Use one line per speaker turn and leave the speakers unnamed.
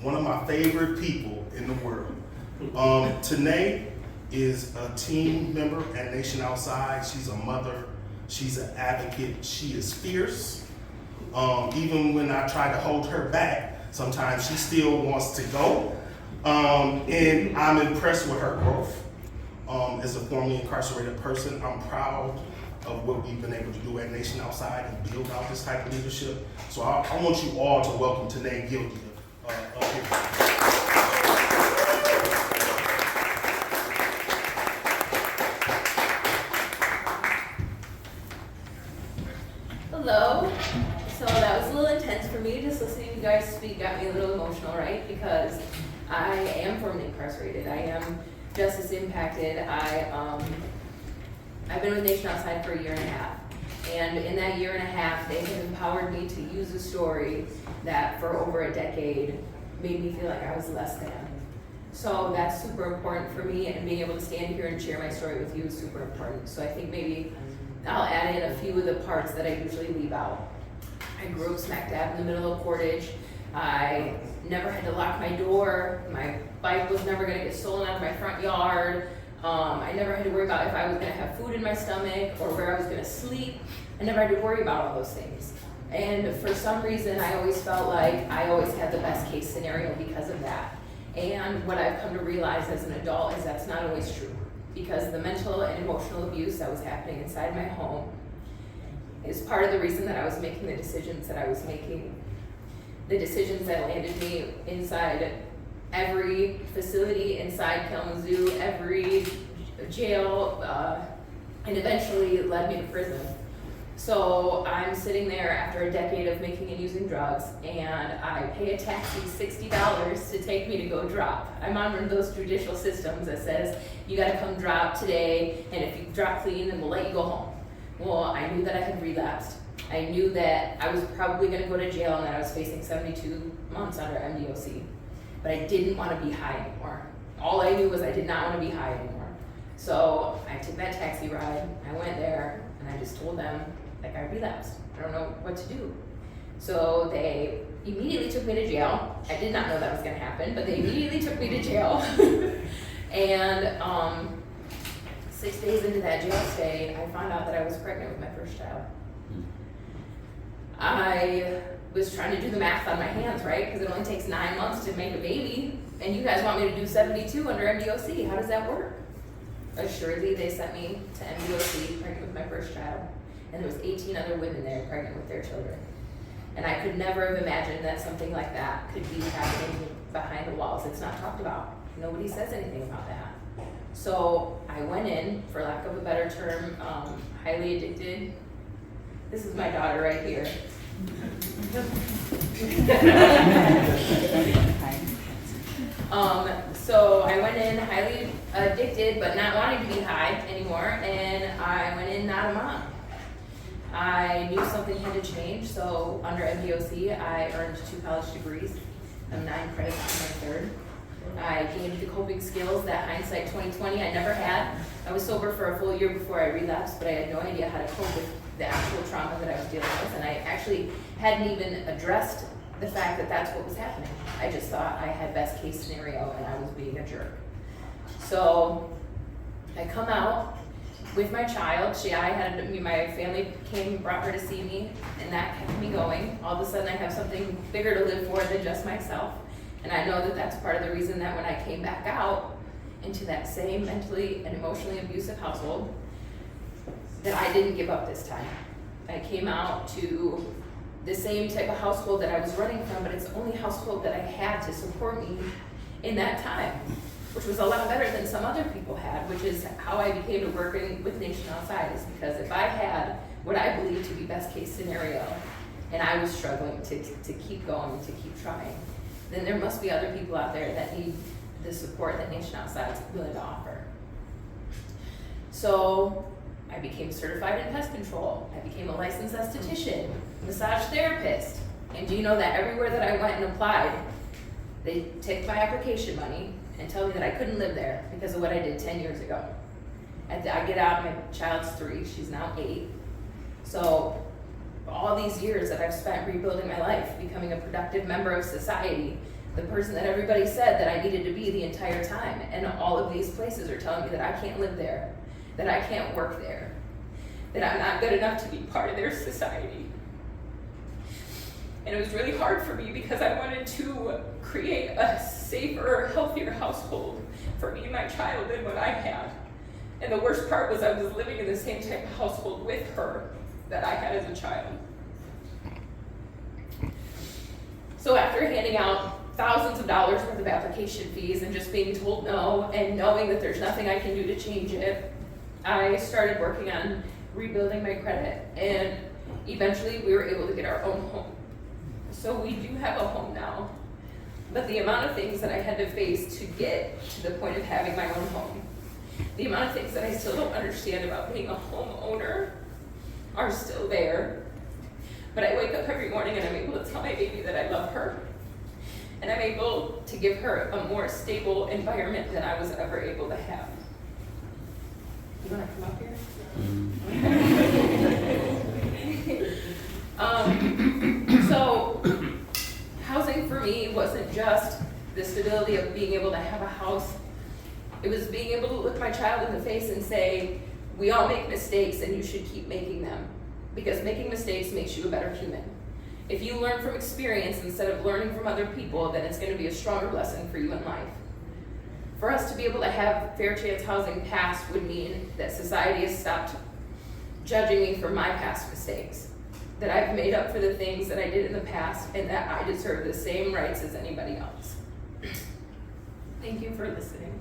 one of my favorite people in the world. Tenee is a team member at Nation Outside. She's a mother, she's an advocate, she is fierce. Even when I try to hold her back, sometimes she still wants to go. And I'm impressed with her growth. As a formerly incarcerated person, I'm proud of what we've been able to do at Nation Outside and build out this type of leadership. So I want you all to welcome Tenee Gildea up here.
Hello. So that was a little intense for me. Just listening to you guys speak got me a little emotional, right? Because I am formerly incarcerated. I am justice impacted. I've been with Nation Outside for 1.5 years. And in that 1.5 years, they have empowered me to use a story that for over a decade made me feel like I was less than. So that's super important for me, and being able to stand here and share my story with you is super important. So I think maybe I'll add in a few of the parts that I usually leave out. I grew up smack dab in the middle of Coord. I never had to lock my door. My bike was never gonna get stolen out of my front yard. I never had to worry about if I was gonna have food in my stomach or where I was gonna sleep. I never had to worry about all those things. And for some reason, I always felt like I always had the best case scenario because of that. And what I've come to realize as an adult is that's not always true, because the mental and emotional abuse that was happening inside my home is part of the reason that I was making the decisions that I was making. The decisions that landed me inside every facility inside Kalamazoo, every jail, and eventually led me to prison. So I'm sitting there after a decade of making and using drugs, and I pay a taxi $60 to take me to go drop. I'm on one of those judicial systems that says, you gotta come drop today, and if you drop clean, then we'll let you go home. Well, I knew that I had relapsed. I knew that I was probably gonna go to jail and that I was facing 72 months under MDOC. But I didn't wanna be high anymore. All I knew was I did not wanna be high anymore. So I took that taxi ride, I went there, and I just told them, like, I relapsed. I don't know what to do. So they immediately took me to jail. I did not know that was gonna happen, but they immediately took me to jail. And 6 days into that jail stay, I found out that I was pregnant with my first child. I was trying to do the math on my hands, right? Because it only takes 9 months to make a baby, and you guys want me to do 72 under MDOC. How does that work? Assuredly, they sent me to MDOC, pregnant with my first child, and there was 18 other women there pregnant with their children. And I could never have imagined that something like that could be happening behind the walls. It's not talked about. Nobody says anything about that. So I went in, for lack of a better term, highly addicted. This is my daughter right here. So I went in highly addicted, but not wanting to be high anymore, and I went in not a mom. I knew something had to change, so under MDOC, I earned 2 college degrees. I'm 9 credits in my third. I gained the coping skills that hindsight 2020 I never had. I was sober for a full year before I relapsed, but I had no idea how to cope with the actual trauma that I was dealing with, and I actually hadn't even addressed the fact that that's what was happening. I just thought I had best case scenario and I was being a jerk. So I come out with my child. My family came, brought her to see me, and that kept me going. All of a sudden I have something bigger to live for than just myself. And I know that that's part of the reason that when I came back out into that same mentally and emotionally abusive household, that I didn't give up this time. I came out to the same type of household that I was running from, but it's the only household that I had to support me in that time, which was a lot better than some other people had, which is how I became to working with Nation Outside, is because if I had what I believe to be best case scenario, and I was struggling to keep going, to keep trying, then there must be other people out there that need the support that Nation Outside is willing to offer. So I became certified in pest control. I became a licensed esthetician, massage therapist. And do you know that everywhere that I went and applied, they take my application money and tell me that I couldn't live there because of what I did 10 years ago. I get out, my child's 3, she's now 8. So all these years that I've spent rebuilding my life, becoming a productive member of society, the person that everybody said that I needed to be the entire time. And all of these places are telling me that I can't live there, that I can't work there, that I'm not good enough to be part of their society. And it was really hard for me because I wanted to create a safer, healthier household for me and my child than what I had. And the worst part was I was living in the same type of household with her that I had as a child. So after handing out thousands of dollars worth of application fees and just being told no and knowing that there's nothing I can do to change it, I started working on rebuilding my credit, and eventually we were able to get our own home. So we do have a home now, but the amount of things that I had to face to get to the point of having my own home, the amount of things that I still don't understand about being a homeowner are still there. But I wake up every morning and I'm able to tell my baby that I love her, and I'm able to give her a more stable environment than I was ever able to have. You wanna come up here? So housing for me wasn't just the stability of being able to have a house. It was being able to look my child in the face and say, we all make mistakes and you should keep making them, because making mistakes makes you a better human. If you learn from experience instead of learning from other people, then it's going to be a stronger lesson for you in life. For us to be able to have fair chance housing passed would mean that society has stopped judging me for my past mistakes, that I've made up for the things that I did in the past, and that I deserve the same rights as anybody else. Thank you for listening.